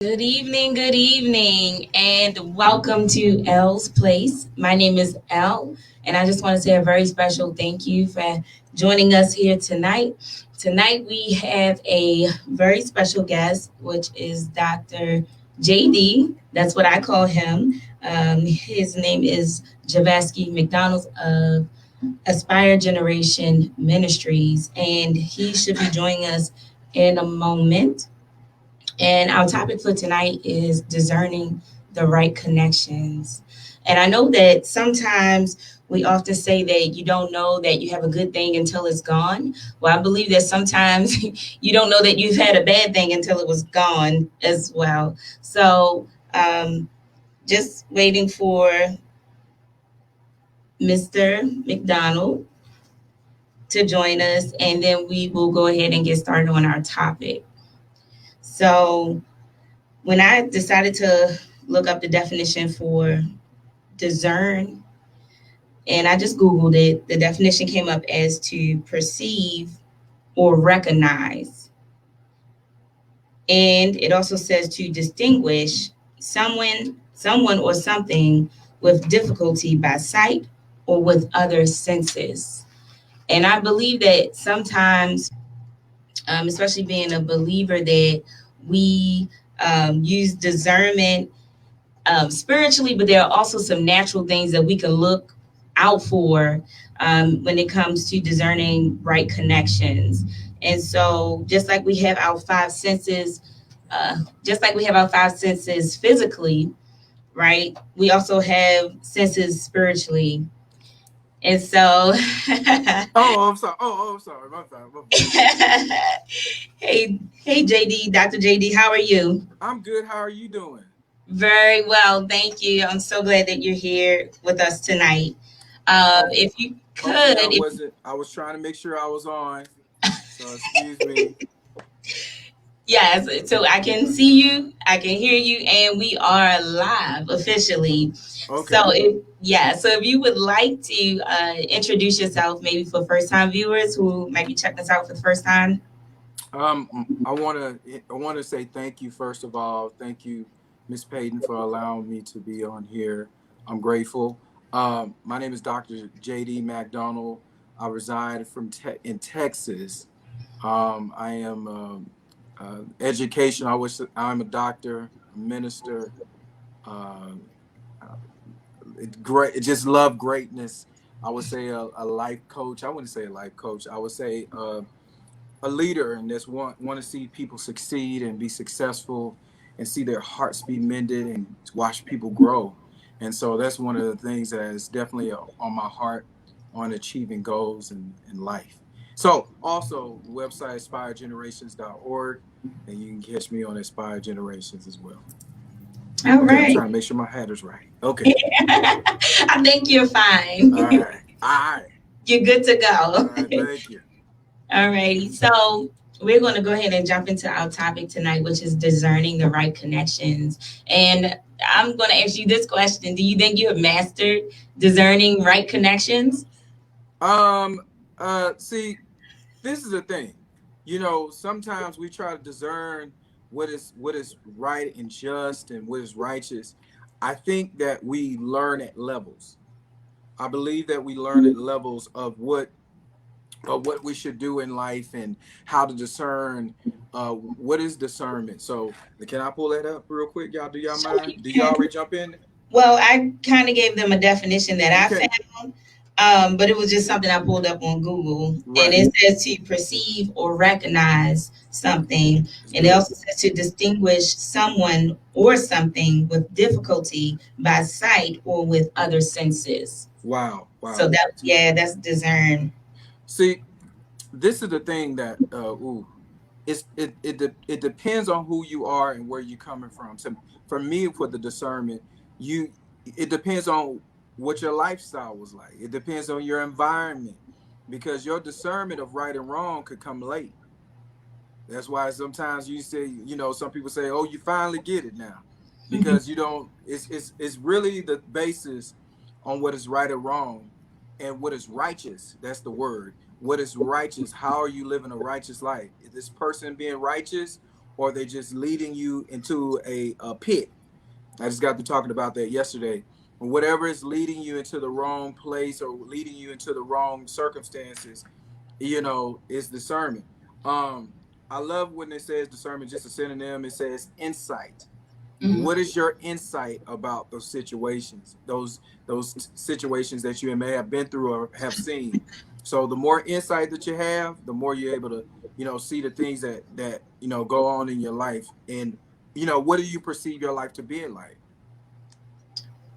Good evening, and welcome to L's Place. My name is L, and I just want to say a very special thank you for joining us here tonight. Tonight, we have a very special guest, which is Dr. JD. That's what I call him. His name is JaVaski McDonald of Aspire Generation Ministries, and he should be joining us in a moment. And our topic for tonight is discerning the right connections. And I know that sometimes we often say that you don't know that you have a good thing until it's gone. Well, I believe that sometimes you don't know that you've had a bad thing until it was gone as well. So, just waiting for Mr. McDonald to join us, and then we will go ahead and get started on our topic. So, when I decided to look up the definition for discern, and I just Googled it, the definition came up as to perceive or recognize. And it also says to distinguish someone or something with difficulty by sight or with other senses. And I believe that sometimes, especially being a believer, that we use discernment spiritually, but there are also some natural things that we can look out for when it comes to discerning right connections. And so, just like we have our five senses physically, right? We also have senses spiritually. And so, Oh, I'm sorry. I'm sorry. My bad. My bad. hey, JD, Dr. JD, how are you? I'm good. How are you doing? Very well, thank you. I'm so glad that you're here with us tonight. Oh, If you okay. could, I if wasn't. I was trying to make sure I was on. So excuse me. yes, so I can see you, I can hear you, and we are live officially. Okay. So if you would like to introduce yourself, maybe for first time viewers who might be checking us out for the first time. I want to say thank you first of all. Thank you, Miss Payton, for allowing me to be on here. I'm grateful. My name is Dr. JD McDonald. I reside in Texas. I am education. I'm a doctor, a minister. Uh, great. Just love greatness. I would say a life coach. I wouldn't say a life coach. I would say a leader, and just want to see people succeed and be successful, and see their hearts be mended and watch people grow. And so that's one of the things that is definitely on my heart on achieving goals in life. So also the website aspiregenerations.org, and you can catch me on Aspire Generations as well. All Okay, I'm right. trying to make sure my hat is right. Okay. I think you're All fine. right. All right. You're good to All go. right. Thank you. All righty. So we're going to go ahead and jump into our topic tonight, which is discerning the right connections. And I'm going to ask you this question. Do you think you have mastered discerning right connections? Um. See, this is the thing. Sometimes we try to discern what is right and just and what is righteous. I think that we learn at levels. I believe that we learn at levels of what we should do in life and how to discern what is discernment. So can I pull that up real quick? Y'all, do y'all Sure, mind? you Do y'all can. already jump in? Well, I kind of gave them a definition that I Okay. found, but it was just something I pulled up on Google. And Right. it says to perceive or recognize something. That's And it good. also says to distinguish someone or something with difficulty by sight or with other senses. Wow. So Wow. that's discern. See, this is the thing that it depends on who you are and where you're coming from. So for me, for the discernment, you it depends on what your lifestyle was like. It depends on your environment, because your discernment of right and wrong could come late. That's why sometimes you say, some people say, "Oh, you finally get it now," because you don't. It's really the basis on what is right or wrong, and what is righteous. That's the word. What is righteous? How are you living a righteous life? Is this person being righteous, or they just leading you into a pit. I just got to talking about that yesterday. Whatever is leading you into the wrong place or leading you into the wrong circumstances, is discernment. Um, I love when it says discernment, just a synonym. It says insight. Mhm. What is your insight about those situations, those situations that you may have been through or have seen? So the more insight that you have, the more you're able to, see the things that go on in your life, and what do you perceive your life to be like?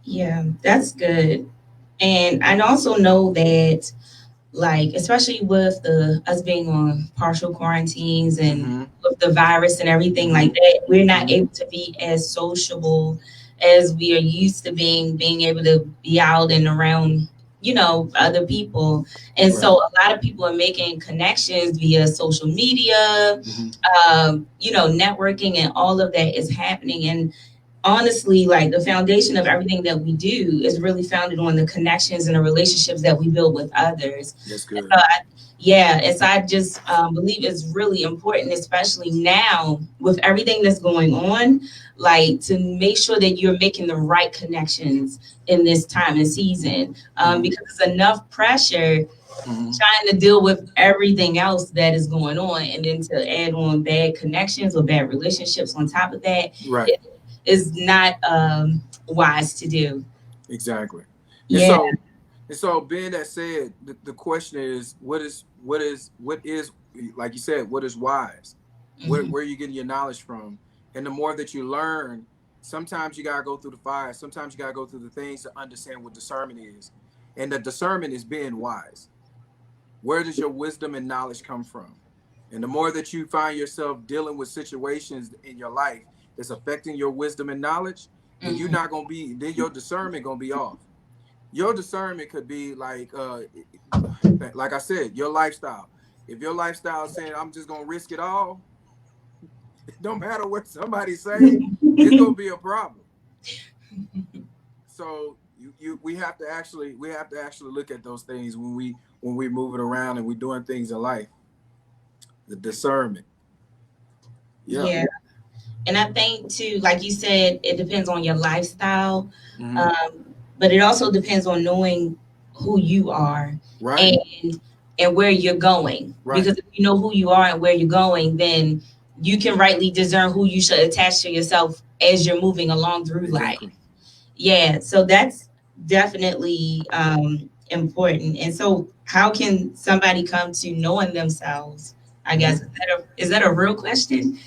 Yeah, that's good. And I also know that, like, especially with the us being on partial quarantines and Mm-hmm. with the virus and everything Mm-hmm. like that, we're not Mm-hmm. able to be as sociable as we are used to being able to be out and around, other people. And so Right. a lot of people are making connections via social media, Mm-hmm. networking, and all of that is happening. And honestly, like, the foundation of everything that we do is really founded on the connections and the relationships that we build with others. That's And good. so yeah, and so I just believe it's really important, especially now with everything that's going on, like, to make sure that you're making the right connections in this time and season, Mm-hmm. because it's enough pressure Mm-hmm. trying to deal with everything else that is going on, and then to add on bad connections or bad relationships on top of that, Right. it is not wise to do. Exactly. And Yeah. so being that said, the question is, what is like you said, what is wise? Hmm. Where are you getting your knowledge from? And the more that you learn, sometimes you gotta go through the fire. Sometimes you gotta go through the things to understand what discernment is. And the discernment is being wise. Where does your wisdom and knowledge come from? And the more that you find yourself dealing with situations in your life that's affecting your wisdom and knowledge, then you're Hmm. not gonna be then your discernment gonna be off. Your discernment could be like I said, your lifestyle. If your lifestyle is saying I'm just gonna risk it all, no matter what somebody say, it's gonna be a problem. So we have to actually look at those things when we moving around and we doing things in life. The discernment. Yeah. Yeah. And I think too, like you said, it depends on your lifestyle, Mm-hmm. but it also depends on knowing who you are, Right. and where you're going. Right. Because if you know who you are and where you're going, then you can rightly discern who you should attach to yourself as you're moving along through life. Exactly. Yeah, so that's definitely important. And so, how can somebody come to knowing themselves? I guess, Mm-hmm. is that a real question?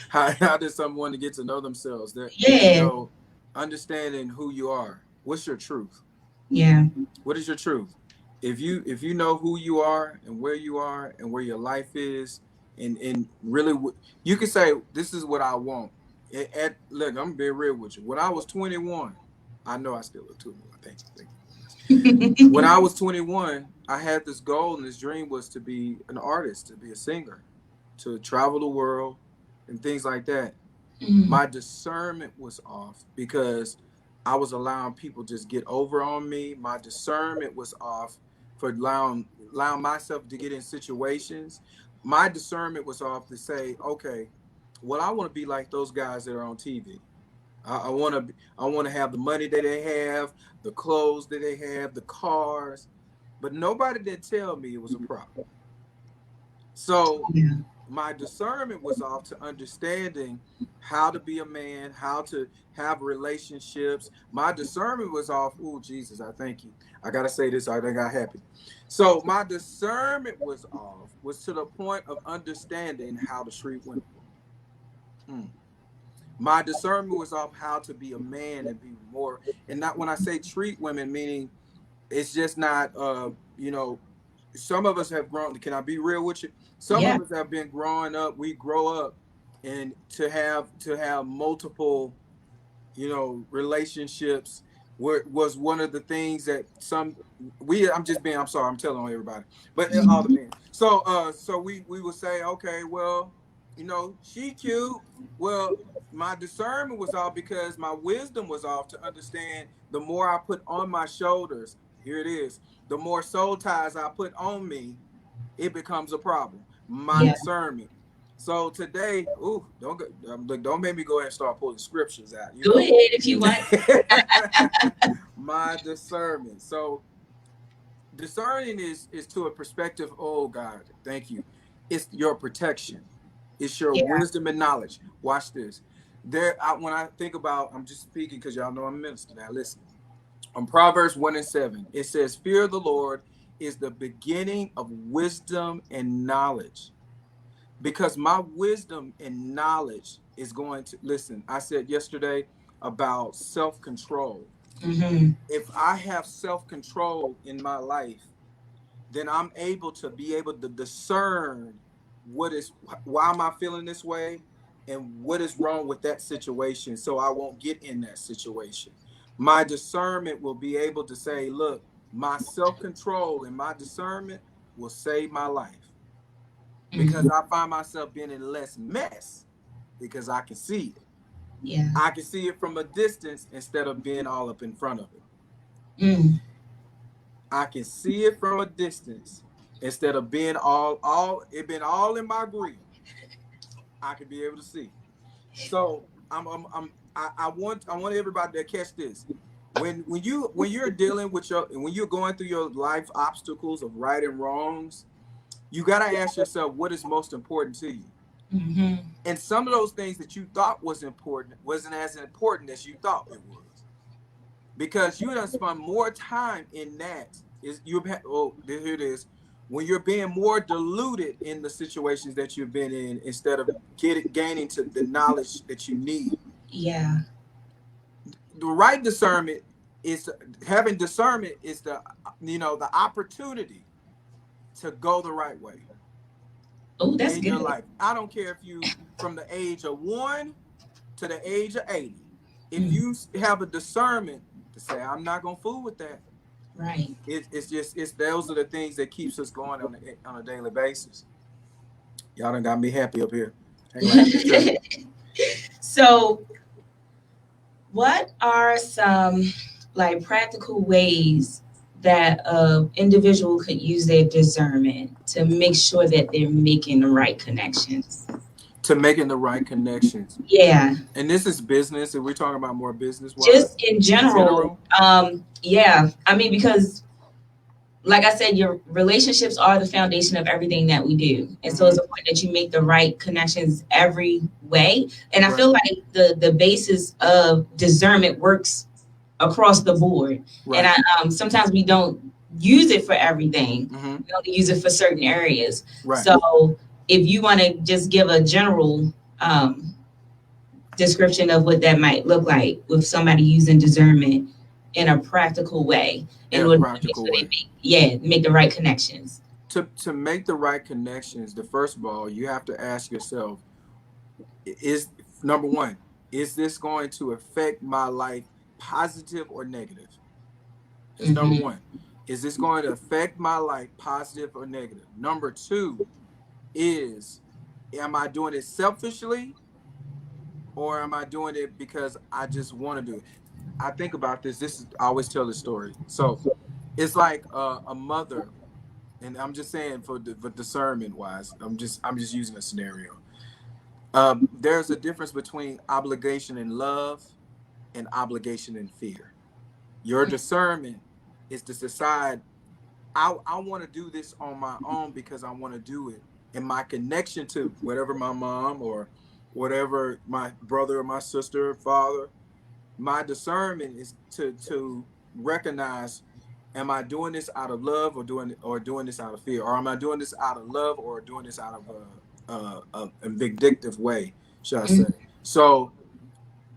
How does someone to get to know themselves? That you Yeah, know, understanding who you are. What's your truth? yeah, What is your truth? If you know who you are and where your life is, and really, you can say this is what I want. Look, I'm being real with you. When I was 21, I know I still look 21. Thank you very much. When I was 21, I had this goal and this dream was to be an artist, to be a singer, to travel the world and things like that. Mhm. My discernment was off because I was allowing people just get over on me. My discernment was off for allowing myself to get in situations. My discernment was off to say, okay, well, I want to be like those guys that are on TV. I want to have the money that they have, the clothes that they have, the cars, but nobody did tell me it was a problem. So Yeah, my discernment was off to understanding how to be a man, how to have relationships. My discernment was off. Oh, Jesus, I thank you. I gotta say this. I got happy. So my discernment was off. Was to the point of understanding how to treat women. Mm. My discernment was off how to be a man and be more. And not when I say treat women, meaning it's just not. Some of us have grown. Can I be real with you? Some yeah, of us have been growing up. We grow up, and to have multiple, relationships was one of the things that some we. I'm just being. I'm sorry. I'm telling on everybody, but all the mhm, men. So we would say, okay, well, she cute. Well, my discernment was off because my wisdom was off to understand the more I put on my shoulders, here it is, the more soul ties I put on me, it becomes a problem. my discernment. So today, don't make me go ahead and start pulling scriptures out. Go ahead if you want. My discernment. So discerning is to a perspective. Oh God, thank you. It's your protection. It's your wisdom and knowledge. Watch this. When I think about, I'm just speaking because y'all know I'm a minister now. Listen, on Proverbs 1:7, it says, "Fear of the Lord is the beginning of wisdom and knowledge." Because my wisdom and knowledge is going to listen. I said yesterday about self-control. Mm-hmm. If I have self-control in my life, then I'm able to discern why am I feeling this way and what is wrong with that situation, so I won't get in that situation. My discernment will be able to say, look, my self-control and my discernment will save my life, because I find myself being in less mess because I can see it. Yeah. I can see it from a distance instead of being all up in front of it. I can see it from a distance instead of being all in my grill. I can be able to see. So I want everybody to catch this. When you're dealing with when you're going through your life obstacles of right and wrongs, you got to ask yourself what is most important to you. Mm-hmm. And some of those things that you thought was important wasn't as important as you thought it was, because you done spend more time in that. Here it is. When you're being more diluted in the situations that you've been in, instead of gaining to the knowledge that you need. Yeah. The right discernment is having discernment is the opportunity to go the right way. Oh, that's In good. your life. I don't care if you from the age of 1 to the age of 80. If you have a discernment to say, I'm not gonna fool with that. Right. It's those are the things that keeps us going on a daily basis. Y'all done got me happy up here. So, what are some like practical ways that an individual could use their discernment to make sure that they're making the right connections? To making the right connections. Yeah. And this is business, and we're talking about more business wise. Just in general. Yeah. I mean, because like I said, your relationships are the foundation of everything that we do. And so it's important that you make the right connections every way. And I feel like the basis of discernment works across the board. Right. And sometimes we don't use it for everything. We only use it for certain areas. Right. So if you want to just give a general description of what that might look like with somebody using discernment in a practical way, in order to make sure they make the right connections. To make the right connections, first of all, you have to ask yourself, is number one, is this going to affect my life positive or negative? That's number one. Is this going to affect my life positive or negative? Number two is, am I doing it selfishly, or am I doing it because I just want to do it? I think about this. I always tell this story. So it's like a mother, and I'm just saying for discernment wise, I'm just using a scenario. There's a difference between obligation and love and obligation and fear. Your discernment is to decide, I want to do this on my own because I want to do it. And my connection to whatever my mom or whatever my brother or my sister or father, my discernment is to recognize, am I doing this out of love or doing this out of fear? Or am I doing this out of love or doing this out of a vindictive way, should I say? So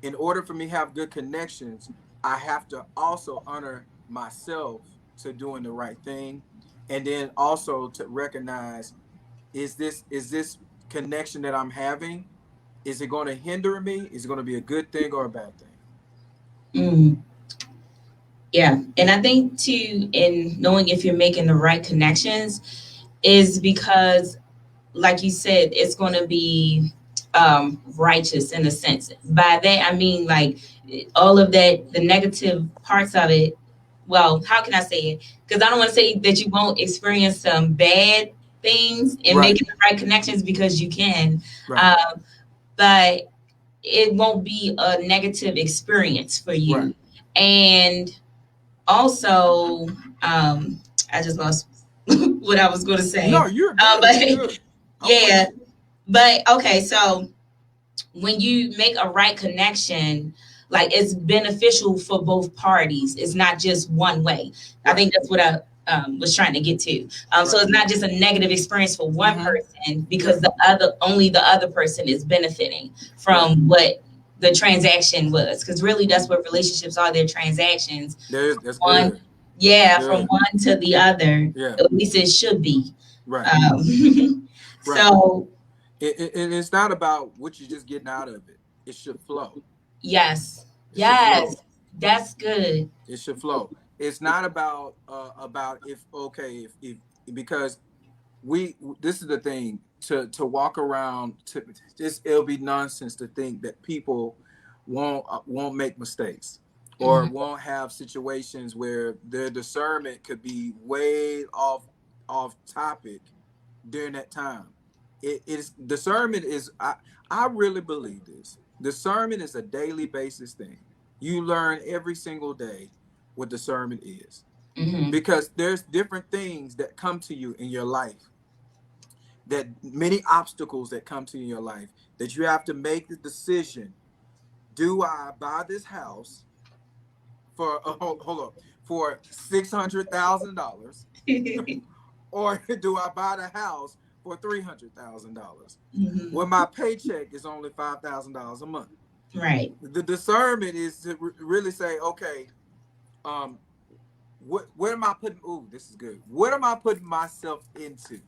in order for me to have good connections, I have to also honor myself to doing the right thing. And then also to recognize, is this connection that I'm having, is it going to hinder me? Is it going to be a good thing or a bad thing? Yeah. And I think too, in knowing if you're making the right connections is because, like you said, it's going to be righteous in a sense. By that, I mean, like all of that, the negative parts of it. Well, how can I say it? Because I don't want to say that you won't experience some bad things and Right. making the right connections because you can. Right. But it won't be a negative experience for Right. you. And also, I just lost what I was going to say. No, you're good. You're But good. I'm with yeah, you. but okay, so when you make a right connection, like it's beneficial for both parties. It's not just one way. I Right. think that's what I was trying to get to. So Right. it's not just a negative experience for one Mm-hmm. person because Yeah. the other person is benefiting Right. from what the transaction was. Because really, that's what relationships are. They're transactions. That's One, good. yeah, from Good. one to the other. Yeah. At least it should be. Right. Right. So It's not about what you're just getting out of it. It should flow. yes, It should yes, flow. that's good. It should flow. It's not about if okay if because we this is the thing to walk around to this it'll be nonsense to think that people won't make mistakes or Mhm. won't have situations where their discernment could be way off topic during that time. It is discernment is I really believe this. Discernment is a daily basis thing. You learn every single day what discernment is Mhm. because there's different things that come to you in your life, that many obstacles that come to you in your life, that you have to make the decision. Do I buy this house for hold up for $600,000 or do I buy the house for $300,000 when Mhm. my paycheck is only $5,000 a month? Right. The discernment is to really say, okay, um, what am I putting? Ooh, this is good. What am I putting myself into?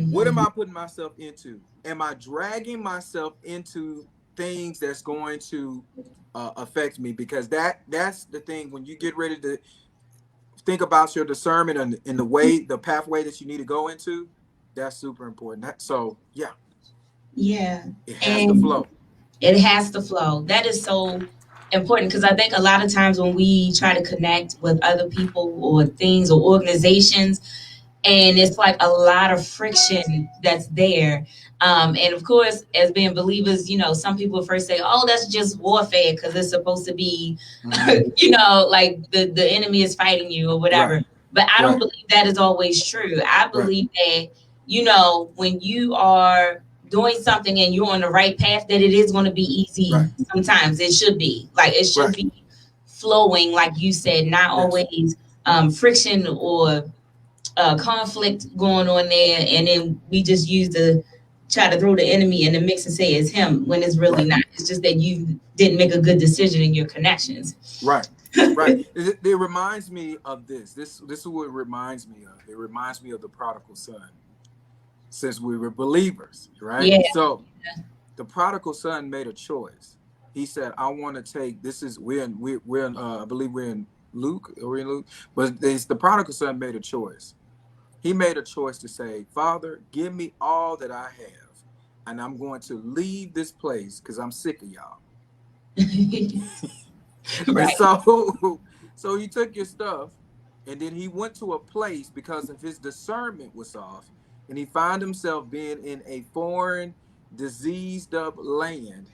What am Mhm. I putting myself into? Am I dragging myself into things that's going to affect me? Because that's the thing. When you get ready to think about your discernment and in the way, the pathway that you need to go into, that's super important. So yeah, Yeah. it has to And flow. it has to flow. That is so important because I think a lot of times when we try to connect with other people or things or organizations, and it's like a lot of friction that's there. And of course, as being believers, some people first say, "Oh, that's just warfare," because it's supposed to be, Mm-hmm. like the enemy is fighting you or Right, whatever. But I don't right, believe that is always true. I right, believe that when you are doing something and you're on the right path, that it is going to be right, easy. Sometimes it should be like it should right. be flowing, like you said, not Yes, always friction or conflict going on there, and then we just use the try to throw the enemy in the mix and say it's him when it's really right, not. It's just that you didn't make a good decision in your connections. right, right. It reminds me of this. This is what it reminds me of. It reminds me of the prodigal son. Since we were believers, right? Yeah. So the prodigal son made a choice. He said, "I want to take." This is we're in I believe we're in Luke. Or we're in Luke, but it's the prodigal son made a choice. He made a choice to say, "Father, give me all that I have, and I'm going to leave this place because I'm sick of y'all." And Right. so he took his stuff, and then he went to a place because of his discernment was off, and he found himself being in a foreign, diseased up land.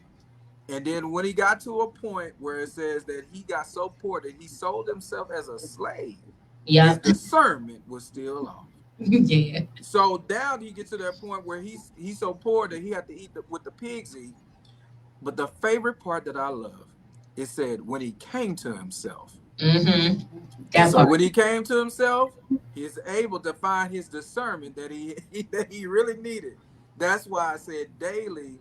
And then when he got to a point where it says that he got so poor that he sold himself as a slave, his Yep. discernment was still off. Yeah. So now he gets to that point where he's so poor that he had to eat what the pigs eat. But the favorite part that I love, it said when he came to himself. Mm-hmm. And That so part. when he came to himself, he's able to find his discernment that that he really needed. That's why I said daily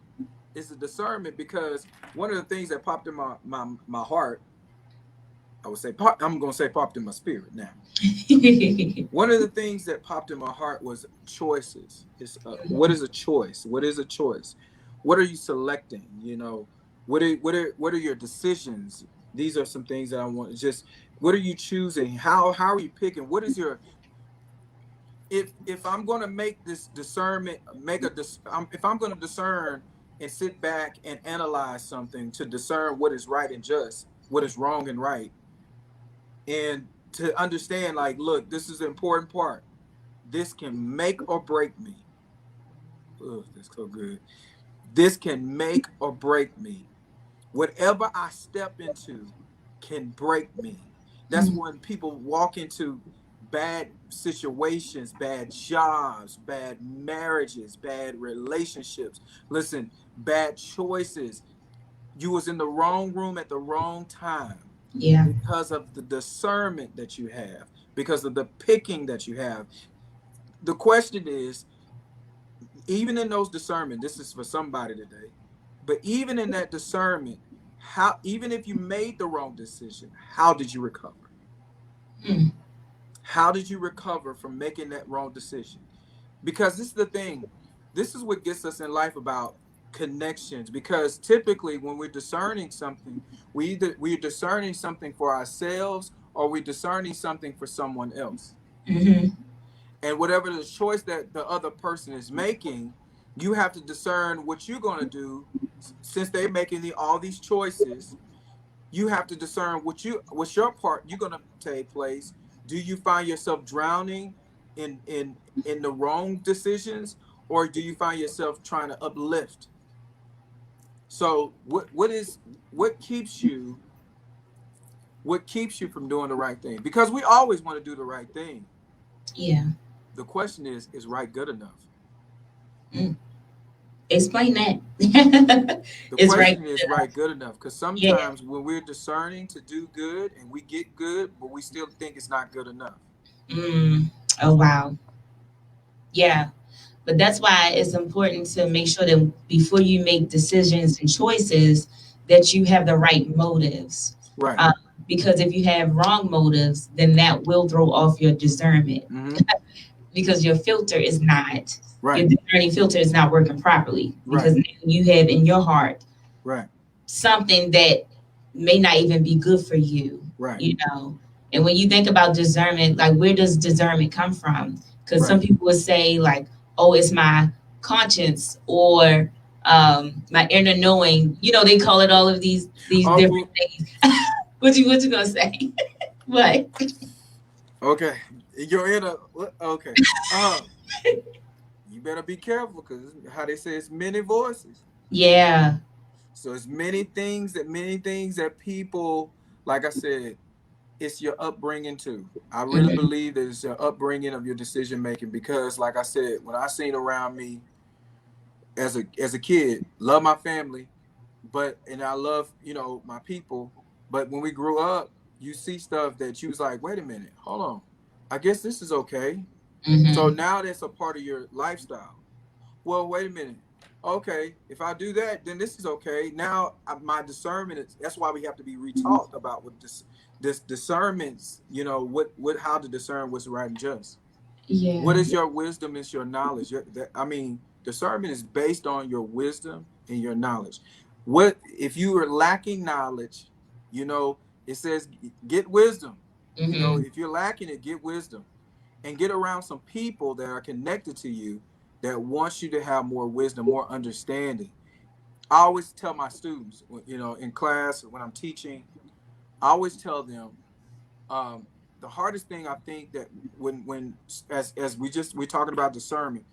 is the discernment, because one of the things that popped in my heart, I would say I'm gonna say popped in my spirit now. One of the things that popped in my heart was choices. Is what is a choice? What is a choice? What are you selecting? What are your decisions? These are some things that I want. Just what are you choosing? How are you picking? What is your if I'm going to make this discernment, if I'm going to discern and sit back and analyze something to discern what is right and just, what is wrong and right, and to understand, like, look, this is the important part. This can make or break me. Oh, that's so good. This can make or break me. Whatever I step into can break me. That's Mm. when people walk into bad situations, bad jobs, bad marriages, bad relationships. Listen, bad choices. You was in the wrong room at the wrong time Yeah. because of the discernment that you have, because of the picking that you have. The question is, even in those discernment, this is for somebody today, but even in that discernment, how, even if you made the wrong decision, how did you recover? Mm. How did you recover from making that wrong decision? Because this is the thing, this is what gets us in life about connections. Because typically when we're discerning something, we're discerning something for ourselves, or we're discerning something for someone else. Mm-hmm. And whatever the choice that the other person is making, you have to discern what you're going to do. Since they're making all these choices, you have to discern what's your part you're going to take place. Do you find yourself drowning in the wrong decisions, or do you find yourself trying to uplift? So what keeps you what keeps you from doing the right thing? Because we always want to do the right thing. Yeah. The question is right good enough? Mm. Explain that. The It's right. question is right good enough, because Yeah. sometimes when we're discerning to do good and we get good, but we still think it's not good enough. Mm. Oh, wow. Yeah. But that's why it's important to make sure that before you make decisions and choices, that you have the right motives. Right. Uh, because if you have wrong motives, then that will throw off your discernment Mm-hmm. because your Right. discerning filter is not working properly Right. because now you have in your heart Right. something that may not even be good for you, Right. you know. And when you think about discernment, like where does discernment come from? Because Right. some people would say, like, oh, it's my conscience or my inner knowing. You know, they call it all of these different Well, things. What you gonna say? What? okay. You're in a okay. Uh, you better be careful, because how they say it's many voices. Yeah. So it's many things that people, like I said, it's your upbringing too. I really Hmm. believe that it's your upbringing of your decision making, because like I said, when I seen around me as a kid, love my family, but and I love, my people, but when we grew up, you see stuff that you was like, wait a minute, hold on. I guess this is okay. So Hmm. now that's a part of your lifestyle. Well, wait a minute. Okay, if I do that, then this is okay. Now my discernment is. That's why we have to be retaught about what this discernments. What how to discern what's right and just. What Yeah. is your wisdom? Is your knowledge? Discernment is based on your wisdom and your knowledge. What if you are lacking knowledge? You know, it says get wisdom. Hmm. If you're lacking it, get wisdom and get around some people that are connected to you that wants you to have more wisdom, more understanding. I always tell my students, in class when I'm teaching, I always tell them, the hardest thing I think that when as we're talking about discernment,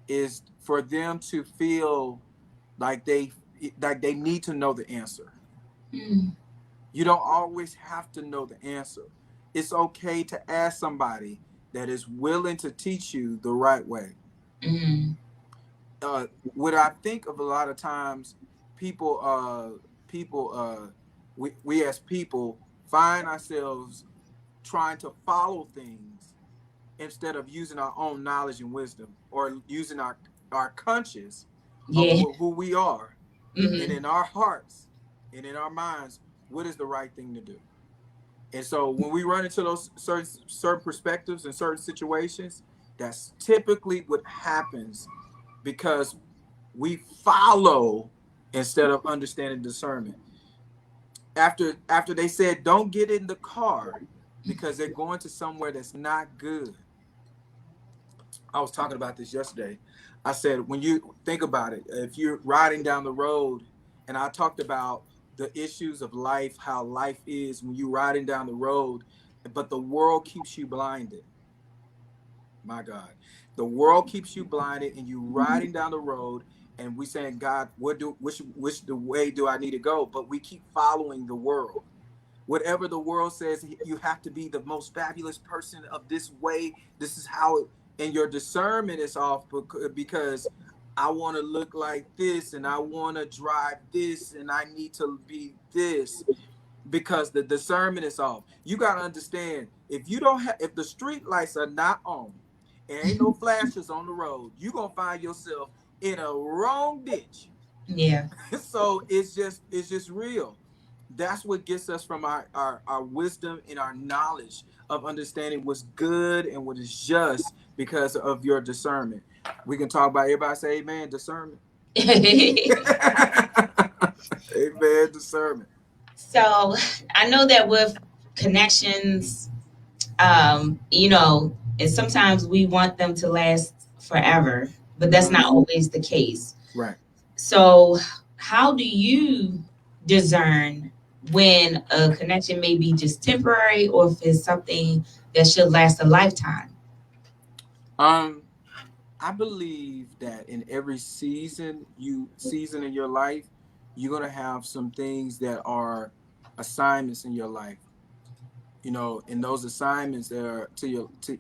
is for them to feel like they need to know the answer. Hmm. You don't always have to know the answer. It's okay to ask somebody that is willing to teach you the right way. Hmm. What I think of a lot of times, people, we as people find ourselves trying to follow things instead of using our own knowledge and wisdom, or using our conscience of Yeah. who we are, and Hmm. in our hearts and in our minds, what is the right thing to do. And so when we run into those certain perspectives and certain situations, that's typically what happens, because we follow instead of understanding discernment. After they said don't get in the car because they're going to somewhere that's not good. I was talking about this yesterday. I said, when you think about it, if you're riding down the road, and I talked about the issues of life, how life is when you're riding down the road, but the world keeps you blinded. My God. The world keeps you blinded and you riding down the road and we saying, God, which the way do I need to go? But we keep following the world. Whatever the world says, you have to be the most fabulous person of this way. This is how it, and your discernment is off because I want to look like this and I want to drive this and I need to be this because the discernment is off. You got to understand if you don't have, if the street lights are not on and ain't no flashes on the road, you're going to find yourself in a wrong ditch. Yeah. So it's just real. That's what gets us from our wisdom and our knowledge of understanding what's good and what is just because of your discernment. We can talk about everybody say amen, discernment. Amen, discernment. So I know that with connections, and sometimes we want them to last forever, but that's not always the case. Right. So, how do you discern when a connection may be just temporary or if it's something that should last a lifetime? I believe that in every season in your life, you're gonna have some things that are assignments in your life. And those assignments that are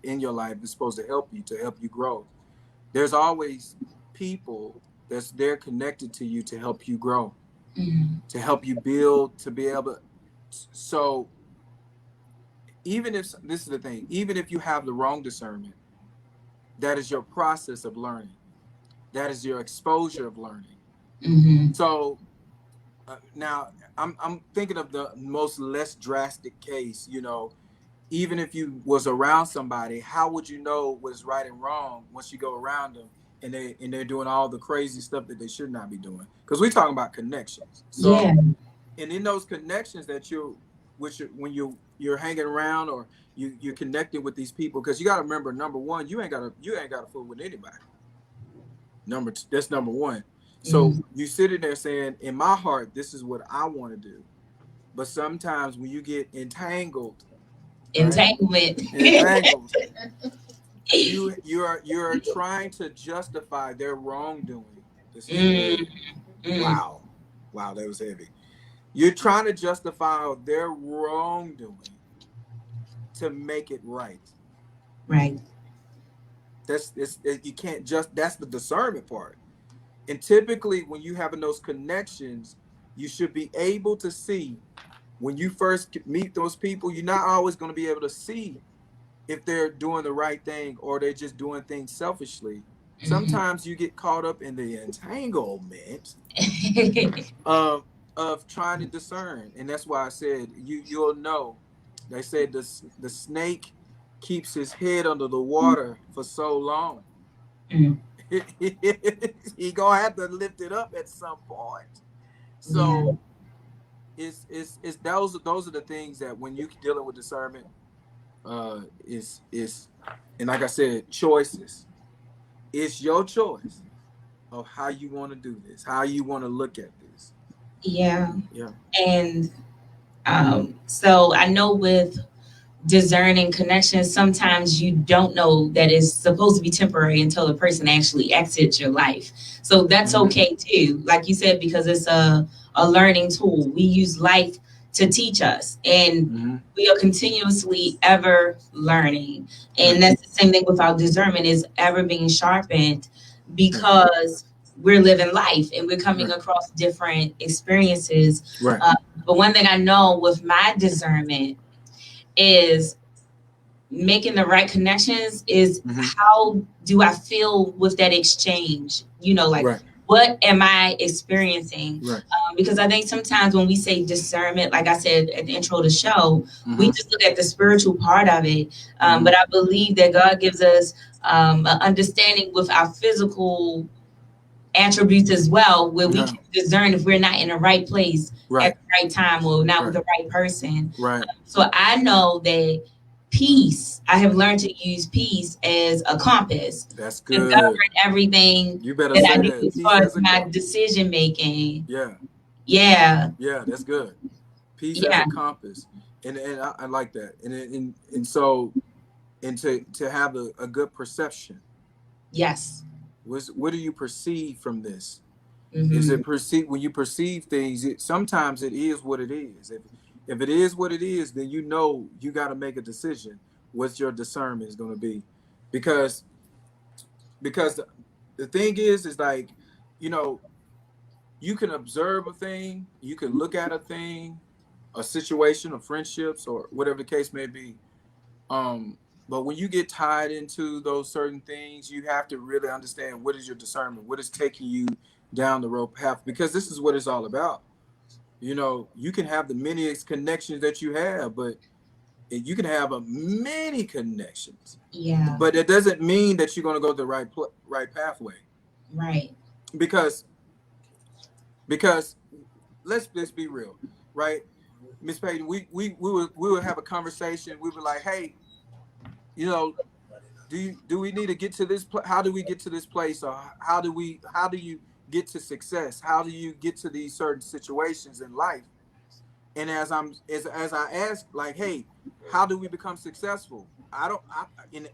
in your life is supposed to help you grow. There's always people that's there connected to you to help you grow, to help you build, to be able to. So even if this is the thing, even if you have the wrong discernment, that is your process of learning. That is your exposure of learning. So now I'm thinking of the most less drastic case. Even if you was around somebody, how would you know what's right and wrong once you go around them and they're doing all the crazy stuff that they should not be doing? Because we're talking about connections. So, Yeah. And in those connections that when you're hanging around or you're connecting with these people, because you got to remember, number one, you ain't got to fool with anybody. That's number one. So you sitting there saying, in my heart, this is what I want to do. But sometimes when you get entangled, Entanglement. entangled, you're trying to justify their wrongdoing. This is wow, that was heavy. You're trying to justify their wrongdoing to make it right. Right. You can't that's the discernment part. And typically when you having those connections, you should be able to see when you first meet those people, you're not always going to be able to see if they're doing the right thing or they're just doing things selfishly. Sometimes you get caught up in the entanglement of trying to discern. And that's why I said you'll know. They said the snake keeps his head under the water for so long. He gonna have to lift it up at some point. So it's those are the things that when you dealing with discernment, is and like I said, choices. It's your choice of how you want to do this, how you want to look at this. Yeah. And so I know with discerning connections, sometimes you don't know that it's supposed to be temporary until the person actually exits your life. So that's okay too. Like you said, because it's a learning tool. We use life to teach us, and we are continuously ever learning. And that's the same thing with our discernment, is ever being sharpened, because we're living life and we're coming across different experiences. But one thing I know with my discernment is making the right connections is how do I feel with that exchange? What am I experiencing? Because I think sometimes when we say discernment, like I said at the intro of the show, we just look at the spiritual part of it. But I believe that God gives us an understanding with our physical attributes as well, where we can discern if we're not in the right place at the right time or not with the right person. So I know that peace, I have learned to use peace as a compass. That's good. To govern everything that I do as far as my decision making. Yeah, that's good. Peace as a compass. And I like that. And so and to have a good perception. Yes. What do you perceive from this? Is Mm-hmm. it perceive when you perceive things? Sometimes it is what it is. If it is what it is, then you know you got to make a decision. What your discernment is going to be, because the thing is like, you know, you can observe a thing, you can look at a thing, a situation, of friendships, or whatever the case may be. Um, but when you get tied into those certain things, you have to really understand what is your discernment, what is taking you down the road path, because this is what it's all about. You know, you can have the many connections that you have, but you can have a many connections, Yeah. but it doesn't mean that you're going to go the right pathway, Right. because because let's be real, right? Miss Payton, we would have a conversation. We were like, hey, you know, do we need to get to this how do we get to this place, or how do you get to success, how do you get to these certain situations in life? And as I ask, like, hey, how do we become successful? I don't I,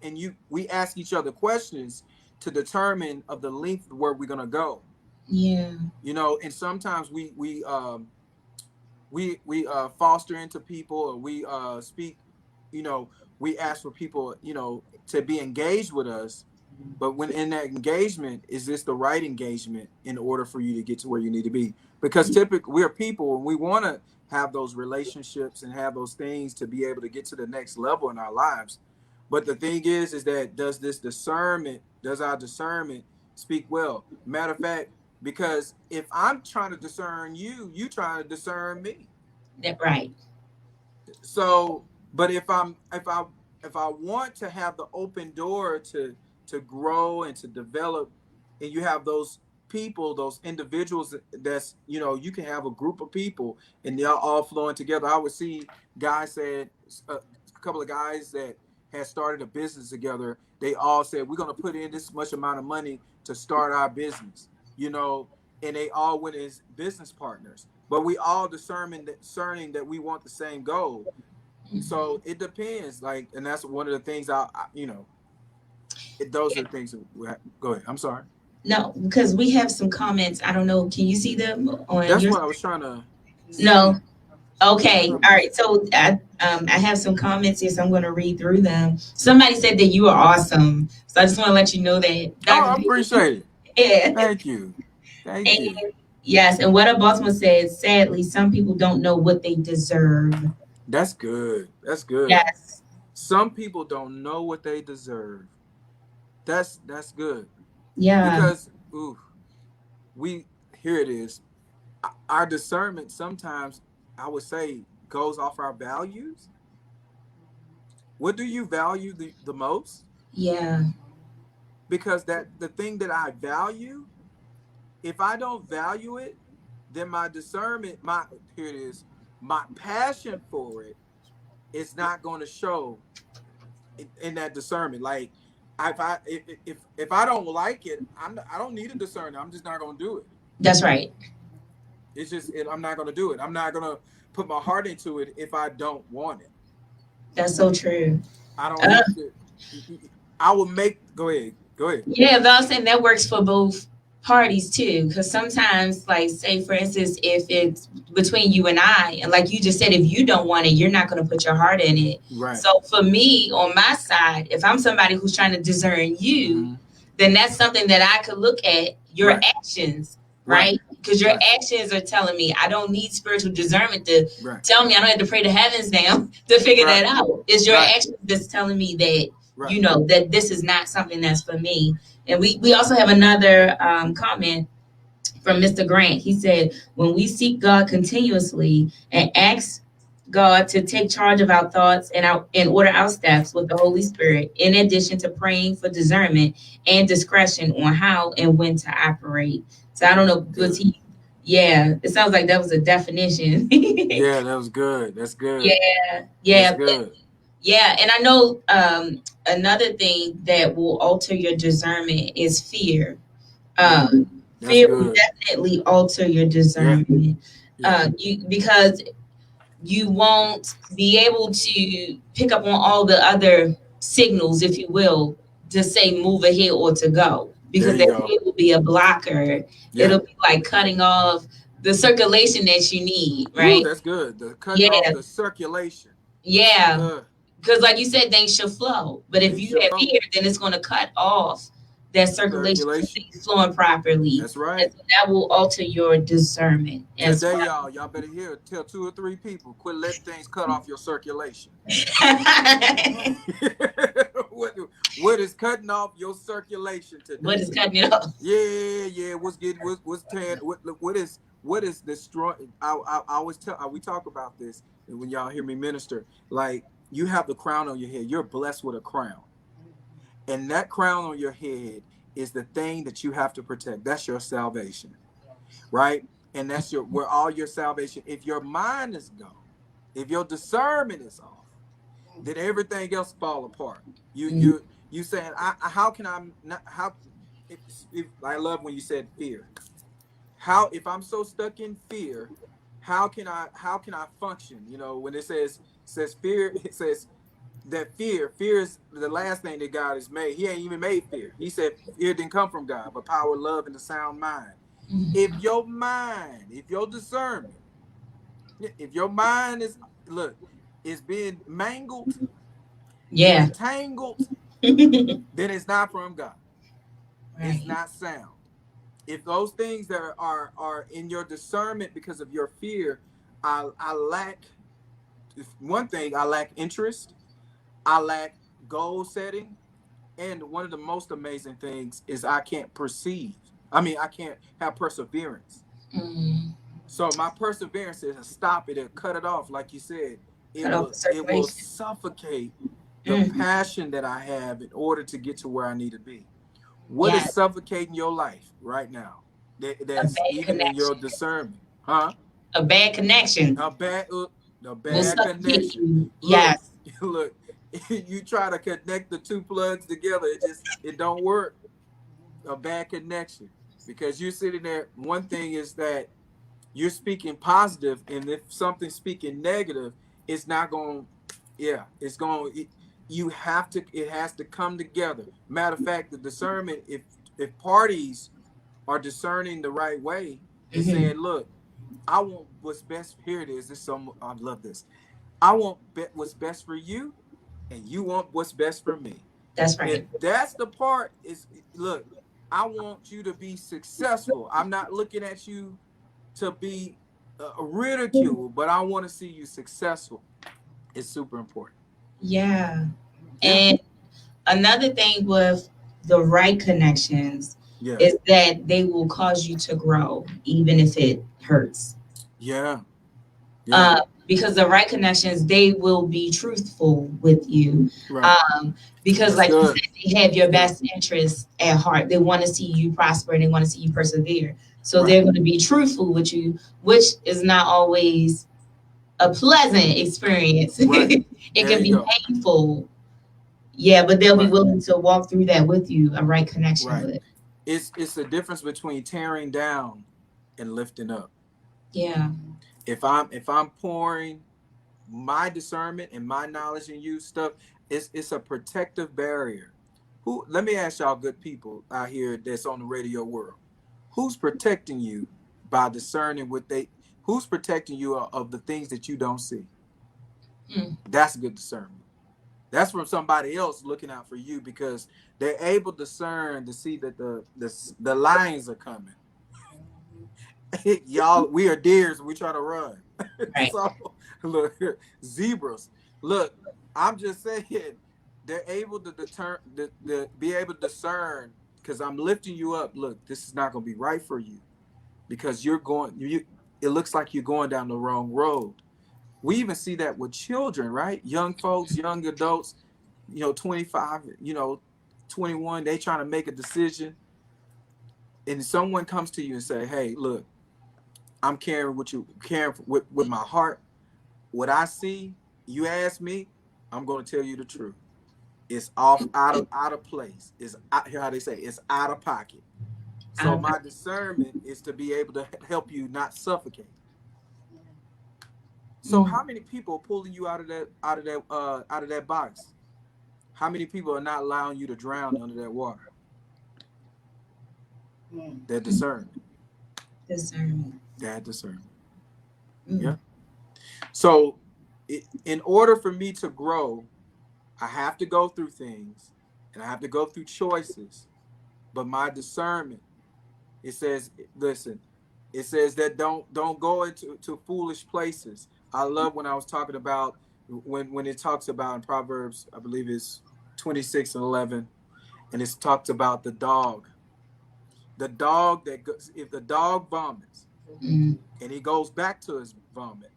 and you we ask each other questions to determine of the length where we're gonna go. Yeah. You know, and sometimes we foster into people, or we speak, you know, we ask for people, you know, to be engaged with us. But when in that engagement, is this the right engagement in order for you to get to where you need to be? Because typically we're people and we want to have those relationships and have those things to be able to get to the next level in our lives. But the thing is that does our discernment speak well? Matter of fact, because if I'm trying to discern you, you trying to discern me. That right. So, but if I want to have the open door to grow and to develop, and you have those people, those individuals, that's, you know, you can have a group of people and they're all flowing together. I would see guys said, a couple of guys that had started a business together, they all said, we're going to put in this much amount of money to start our business, you know, and they all went as business partners, but we all discerning that we want the same goal. So it depends, like, and that's one of the things you know, those are the things that go ahead. I'm sorry. No, because we have some comments. I don't know. Can you see them on That's your? what I was trying to No. see. Okay. All right. So I have some comments here, so I'm going to read through them. Somebody said that you are awesome, so I just want to let you know that, Oh, Dr. I P. appreciate it. Yeah. Thank you. Thank you. And yes, and what a Baltimore says, sadly, some people don't know what they deserve. That's good. That's good. Yes. Some people don't know what they deserve. That's good, Yeah. because ooh, we here it is. Our discernment sometimes, I would say, goes off our values. What do you value the most? Yeah. Because that the thing that I value, if I don't value it, then my discernment, my here it is, my passion for it is not going to show in that discernment. Like, if I don't like it, I don't need a discernment. I'm just not going to do it. That's right. It's just I'm not going to do it. I'm not going to put my heart into it if I don't want it. That's so true. I don't Uh, have to. I will make. Go ahead. Go ahead. Yeah, but I'm saying that works for both parties too. Because sometimes, like, say for instance, if it's between you and I, and like you just said, if you don't want it, you're not going to put your heart in it. Right. So for me, on my side, if I'm somebody who's trying to discern you, Mm-hmm. then that's something that I could look at your Right. actions, Right. right? Because your Right. actions are telling me I don't need spiritual discernment to Right. tell me. I don't have to pray the heavens down to figure Right. that out. It's your Right. actions that's telling me that Right. you know that this is not something that's for me. And we also have another comment from Mr. Grant. He said, when we seek God continuously and ask God to take charge of our thoughts and order our steps with the Holy Spirit, in addition to praying for discernment and discretion on how and when to operate. So I don't know, was Good. he? Yeah, it sounds like that was a definition. Yeah, that was good. That's good. Yeah, That's yeah, good. yeah. And I know another thing that will alter your discernment is fear. That's Fear will good. definitely alter your Yeah. discernment. Yeah. Because you won't be able to pick up on all the other signals, if you will, to say move ahead or to go. There Because you that go. fear will be a blocker. Yeah. It'll be like cutting off the circulation that you need, Ooh, right? that's good. The cutting off Yeah, the circulation. yeah. Uh, Because like you said, things should flow. But if they you should have flow. fear, then it's going to cut off that circulation from Circulation. things flowing properly. That's And right. so that will alter your discernment as Today, y'all better hear. Tell 2 or 3 people. Quit letting things cut off your circulation. well. what, what is cutting off your circulation What today? is cutting it off? Yeah. What's tearing? What is destroying? I always tell. We talk about this, and when y'all hear me minister, like you have the crown on your head. You're blessed with a crown, and that crown on your head is the thing that you have to protect. That's your salvation, right? And that's where all your salvation. If your mind is gone, if your discernment is off, then everything else fall apart. Mhm. You saying, how can I not? How if I love when you said fear. How if I'm so stuck in fear, how can I function? You know, when it says fear, it says that fear is the last thing that God has made. He ain't even made fear. He said fear didn't come from God, but power, love, and a sound mind. If your mind, if your discernment, if your mind is being mangled, Yeah. entangled, then it's not from God. It's Right. not sound. If those things that are in your discernment because of your fear, I lack one thing. I lack interest. I lack goal setting, and one of the most amazing things is I can't perceive. I mean, I can't have perseverance. Mm. So my perseverance is to stop it and cut it off, like you said. Cut off the It will circulation. suffocate the Mm. passion that I have in order to get to where I need to be. What is Yeah. suffocating your life right now? A That's bad even in your connection. discernment, huh? A bad connection A bad, a will bad suffocate connection. you. Look, Yes. look. You try to connect the two plugs together, it don't work. A bad connection because you're sitting there. One thing is that you're speaking positive, and if something's speaking negative, it's not going. Yeah, it's going. You have to. It has to come together. Matter of fact, the discernment. If parties are discerning the right way and Hmm. saying, "Look, I want what's best." Here it is. This some. I love this. I want what's best for you, and you want what's best for me. That's If right. that's the part, is look. I want you to be successful. I'm not looking at you to be ridiculed, but I want to see you successful. It's super important. Yeah. Yeah, And another thing with the right connections yeah, is that they will cause you to grow, even if it hurts. yeah, yeah. uh, because the right connections, they will be truthful with you. Right. Um, because, That's like you good. said, they have That's your good. best interests at heart. They want to see you prosper and they want to see you persevere. So Right. they're going to be truthful with you, which is not always a pleasant experience. Right. It There can you be go. painful. Yeah, but they'll be Right. willing to walk through that with you, a right connection Right. with. It's the difference between tearing down and lifting up. Yeah. If I'm pouring my discernment and my knowledge and you stuff, it's a protective barrier. Who let me ask y'all good people out here that's on the radio world. Who's protecting you by discerning what they who's protecting you of the things that you don't see? Mm. That's good discernment. That's from somebody else looking out for you because they're able to discern to see that the lions are coming. Y'all, we are deers. We try to run. Right. So look, zebras. Look, I'm just saying they're able to be able to discern because I'm lifting you up. Look, this is not going to be right for you because you're going. It looks like you're going down the wrong road. We even see that with children, right? Young folks, young adults. 25. 21. They trying to make a decision, and someone comes to you and say, "Hey, look. I'm carrying what you carrying with my heart. What I see, you ask me, I'm going to tell you the truth. It's off out of place. It's how they say it's out of pocket. So Out of my discernment is to be able to help you not suffocate. So Mm. how many people are pulling you out of that box? How many people are not allowing you to drown under that water? That discernment. Discerning. That discernment. Mm. Yeah. So, in order for me to grow, I have to go through things, and I have to go through choices. But my discernment, it says, listen, it says that don't go into foolish places. I love when I was talking about when it talks about in Proverbs, I believe it's 26:11, and it's talked about the dog. The dog that goes, if the dog vomits Mm. and he goes back to his vomit,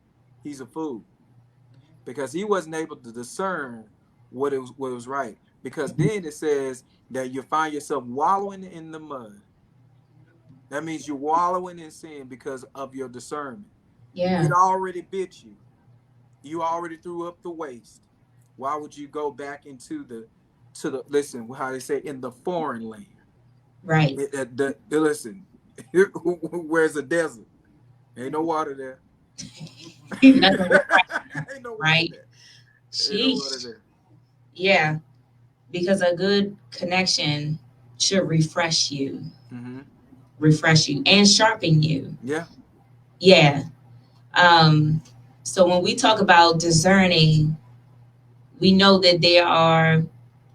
he's a fool because he wasn't able to discern what was right. Because then it says that you find yourself wallowing in the mud. That means you're wallowing in sin because of your discernment. Yeah. It already bit you. You already threw up the waste. Why would you go back into the listen, how they say, in the foreign land? Right. Listen, where's the desert? Ain't no water there. Nothing was Ain't no water right. there. Ain't no water Sheesh. there. Yeah. Because a good connection should Mm-hmm. refresh you, and sharpen you. Yeah. Yeah. Um, so when we talk about discerning, we know that there are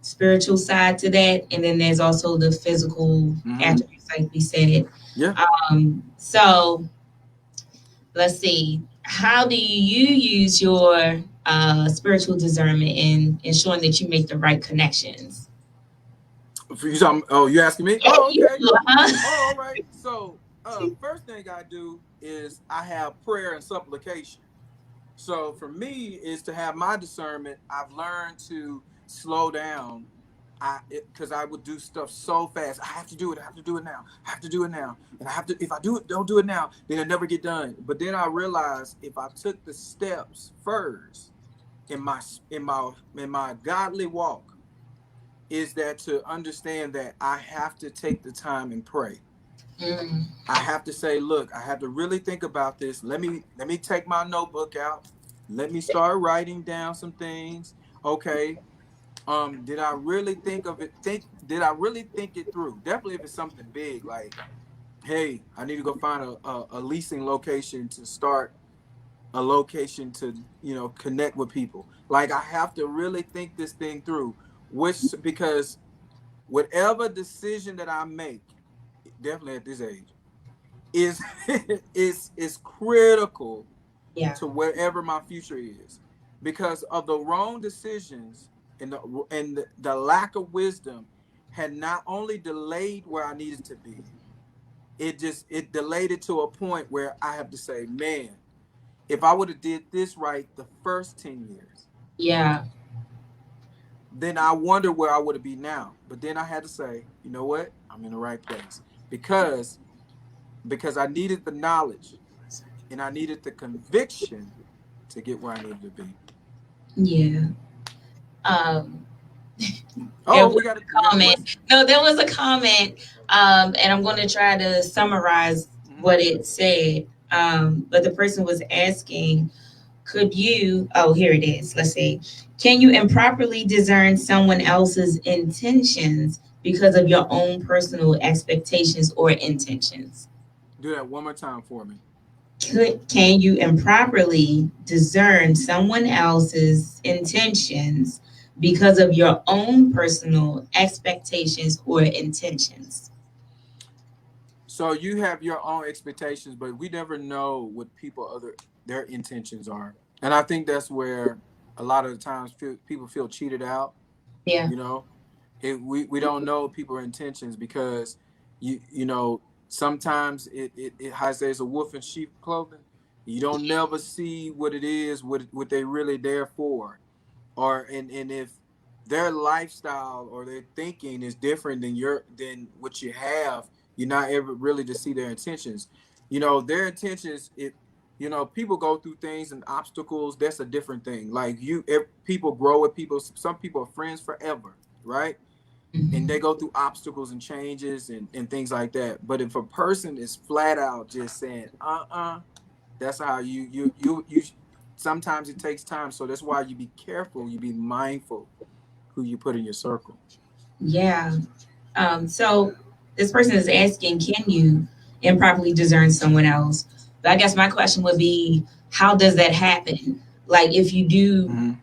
spiritual side to that, and then there's also the physical Mm-hmm. attributes, like we said. Yeah. So let's see. How do you use your spiritual discernment in ensuring that you make the right connections? Oh, you asking me? Yeah, Oh, you, okay. huh? Oh, all right. So, first thing I do is I have prayer and supplication. So for me is to have my discernment. I've learned to slow down. Because I would do stuff so fast. I have to do it. I have to do it now. I have to do it now. And I have to. If I don't do it now, then it'll never get done. But then I realized if I took the steps first in my godly walk, is that to understand that I have to take the time and pray. Mm, I have to say, look, I have to really think about this. Let me take my notebook out. Let me start writing down some things. Okay. Did I really think of it? Did I really think it through? Definitely if it's something big, like, hey, I need to go find a leasing location to start a location to, connect with people. Like I have to really think this thing through, which because whatever decision that I make, definitely at this age, is is critical yeah. to wherever my future is, because of the wrong decisions and the lack of wisdom had not only delayed where I needed to be, it delayed it to a point where I have to say, man, if I would have did this right the first 10 years, Yeah. then I wonder where I would be now. But then I had to say, you know what? I'm in the right place because I needed the knowledge and I needed the conviction to get where I needed to be. Yeah. Um, there Oh, was we a got a question. comment. No, there was a comment, and I'm going to try to summarize Mm-hmm. what it said. But the person was asking, could you, oh, here it is. Let's see. Can you improperly discern someone else's intentions because of your own personal expectations or intentions? Do that one more time for me. Can you improperly discern someone else's intentions because of your own personal expectations or intentions? So you have your own expectations, but we never know what their intentions are, and I think that's where a lot of the times people feel cheated out. Yeah. You know, we don't know people's intentions because sometimes it has there's a wolf in sheep clothing. You don't never see what it is, what they really there for, or and if their lifestyle or their thinking is different than what you have, you're not ever really to see their intentions. Their intentions, people go through things and obstacles. That's a different thing. Like people grow with people. Some people are friends forever, right? And they Mhm. go through obstacles and changes and things like that. But if a person is flat out just saying that's how you sometimes it takes time. So that's why you be careful, you be mindful who you put in your circle. Yeah. So this person is asking, can you improperly discern someone else? But I guess my question would be, how does that happen? Like, if you do,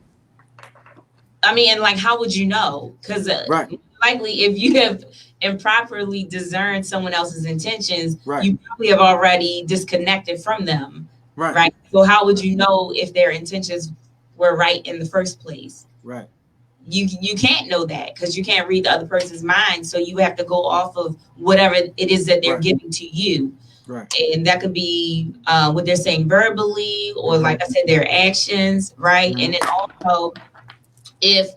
I mean, and like, how would you know? Because Right. likely, if you have improperly discerned someone else's intentions, Right. you probably have already disconnected from them. Right. Right. So how would you know if their intentions were right in the first place? Right. You can't know that because you can't read the other person's mind. So you have to go off of whatever it is that they're Right. giving to you. Right. And that could be what they're saying verbally, or like I said, their actions, right? And then also, if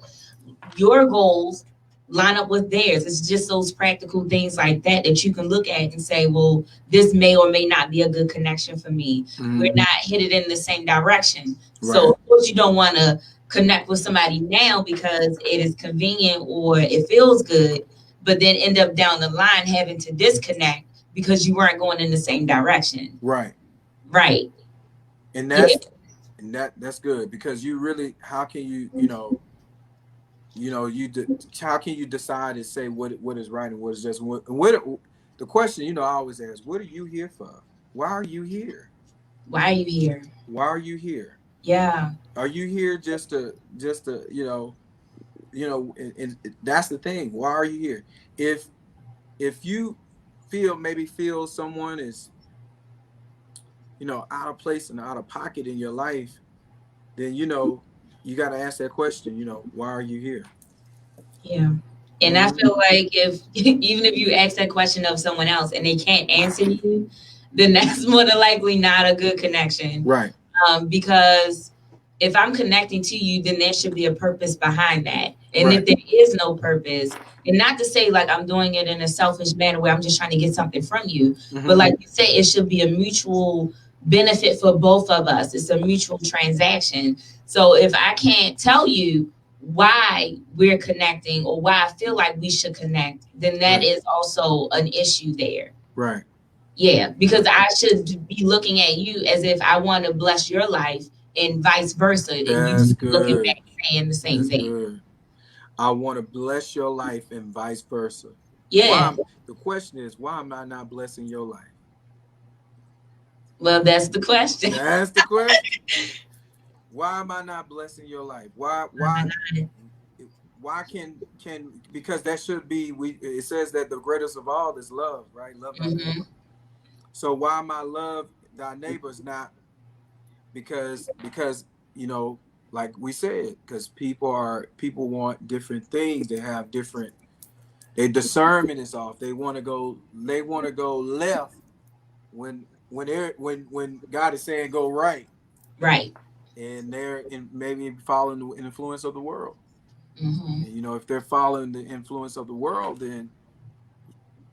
your goals line up with theirs, it's just those practical things like that that you can look at and say, well, this may or may not be a good connection for me. We're not headed in the same direction. So of course you don't want to connect with somebody now because it is convenient or it feels good, but then end up down the line having to disconnect because you weren't going in the same direction. Right. Right. And that's good, because you really, how can you, how can you decide and say what is right and what is just what the question, I always ask, what are you here for? Why are you here? Why are you here? Why are you here? Yeah. Are you here just to and that's the thing. Why are you here? If you feel someone is out of place and out of pocket in your life, then you got to ask that question, why are you here? Yeah. And I feel like if even if you ask that question of someone else and they can't answer you, then that's more than likely not a good connection. Right. Because if I'm connecting to you, then there should be a purpose behind that. And if there is no purpose, and not to say like I'm doing it in a selfish manner where I'm just trying to get something from you, but like you say, it should be a mutual benefit for both of us. It's a mutual transaction. So if I can't tell you why we're connecting or why I feel like we should connect, then that is also an issue there. Right. Yeah, because I should be looking at you as if I want to bless your life and vice versa. And That's you good. Looking back saying the same thing. Good. I want to bless your life and vice versa. Yeah. The question is, why am I not blessing your life? Well, that's the question. That's the question. Why am I not blessing your life? Why can because that should be, it says that the greatest of all is love, right? Love thy neighbor. So why my love thy neighbor is not because like we said, because people want different things. They have different, their discernment is off. They want to go left when God is saying go right. Right. And they're maybe following the influence of the world. And, if they're following the influence of the world, then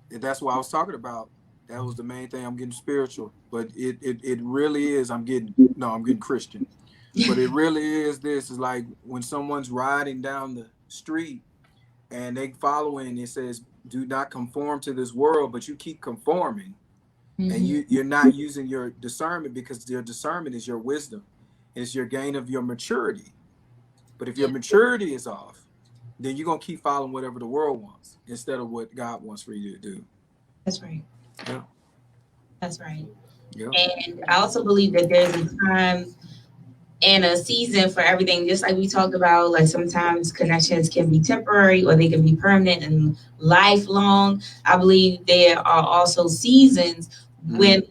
that's what I was talking about. That was the main thing. I'm getting spiritual, but it really is. I'm getting Christian, but it really is. This is like when someone's riding down the street and they following. It says, "Do not conform to this world," but you keep conforming, and you're not using your discernment, because your discernment is your wisdom. It's your gain of your maturity. But if your maturity is off, then you're going to keep following whatever the world wants instead of what God wants for you to do. That's right. Yeah. That's right. Yeah. And I also believe that there's a time and a season for everything. Just like we talked about, like sometimes connections can be temporary or they can be permanent and lifelong. I believe there are also seasons when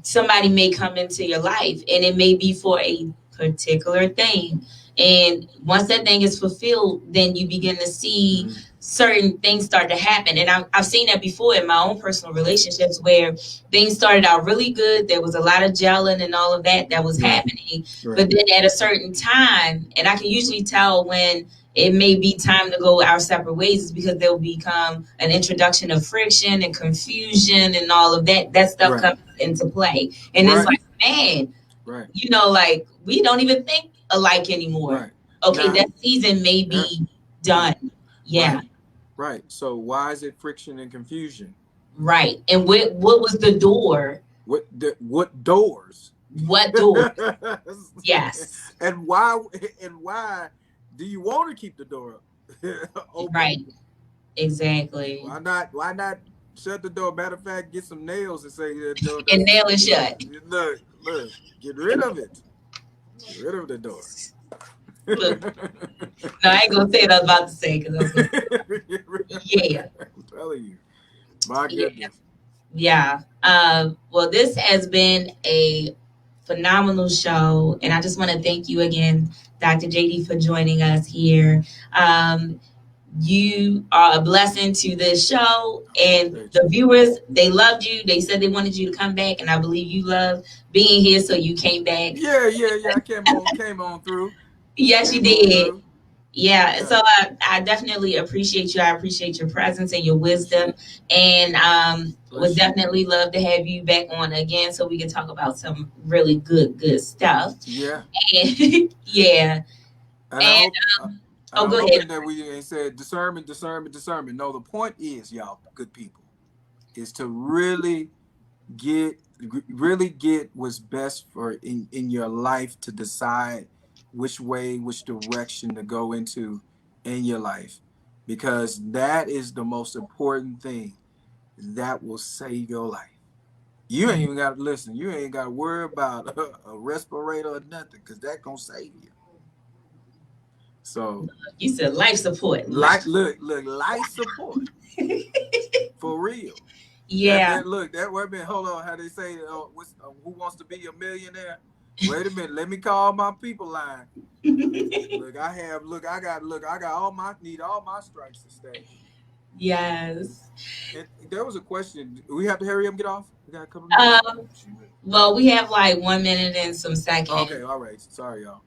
somebody may come into your life and it may be for a particular thing. And once that thing is fulfilled, then you begin to see certain things start to happen. And I've seen that before in my own personal relationships where things started out really good. There was a lot of gelling and all of that was happening. But then at a certain time, and I can usually tell when it may be time to go our separate ways, is because there'll become an introduction of friction and confusion and all of that. That stuff comes into play. And it's like, man, like we don't even think alike anymore. Okay, that season may be done. Yeah. Right. So why is it friction and confusion? Right. And what was the door? What doors? What door? Yes. And why do you want to keep the door Open. Right. Exactly. Why not? Why not shut the door? Matter of fact, get some nails and say that door. And nail it shut. Look, get rid of it. Get rid of the door. Look, no, I ain't gonna say what I was about to say because I was gonna yeah. I'm telling you, my Yeah. goodness. Yeah. Well, this has been a phenomenal show, and I just want to thank you again, Dr. JD, for joining us here. You are a blessing to this show, and the viewers, they loved you. They said they wanted you to come back, and I believe you love being here, so you came back. Yeah. I came on through. Yes, you Came on did. through. Yeah, Yeah. so I definitely appreciate you. I appreciate your presence and your wisdom, and would definitely love to have you back on again so we can talk about some really good stuff. Yeah. And yeah, And and I'm go hoping ahead. that we ain't said discernment. No, the point is, y'all, good people, is to get really get what's best for in your life to decide which direction to go into in your life, because that is the most important thing that will save your life. You ain't even got to listen. You ain't got to worry about a respirator or nothing, because that gonna save you. So, You said life support. look, life support for real. Yeah. That wait a minute, hold on. How they say, who wants to be a millionaire? Wait a minute, let me call my people line. I got all my stripes to stay. Yes. And there was a question. We have to hurry up and get off. We got a couple minutes. Well, we have like 1 minute and some seconds. Okay, all right. Sorry, y'all.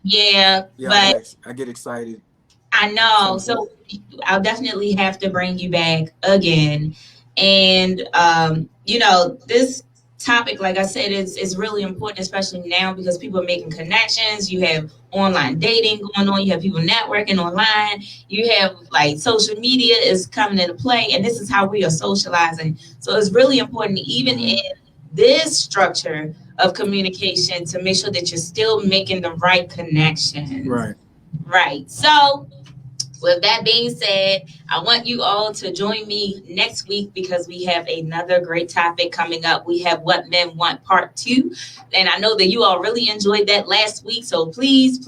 Yeah, but I get excited. I know. So I'll definitely have to bring you back again. And this topic, like I said, is really important, especially now because people are making connections. You have online dating going on, you have people networking online, you have like social media is coming into play, and this is how we are socializing. So it's really important, even in this structure of communication, to make sure that you're still making the right connections. Right. So with that being said, I want you all to join me next week because we have another great topic coming up. We have What Men Want Part 2. And I know that you all really enjoyed that last week. So please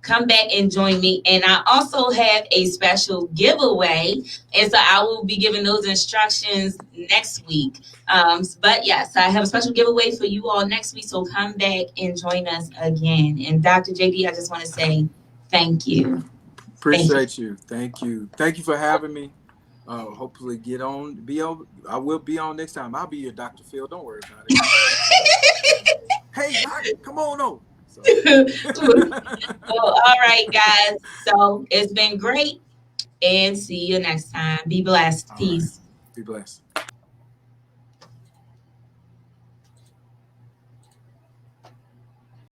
come back and join me. And I also have a special giveaway. And so I will be giving those instructions next week. But yes, I have a special giveaway for you all next week. So come back and join us again. And Dr. JD, I just want to say thank you. Appreciate you. Thank you. Thank you for having me. Hopefully I will be on next time. I'll be your Dr. Phil. Don't worry about it. Hey, Doc, come on over. So. Well, all right, guys. So it's been great. And see you next time. Be blessed. Peace. Right. Be blessed.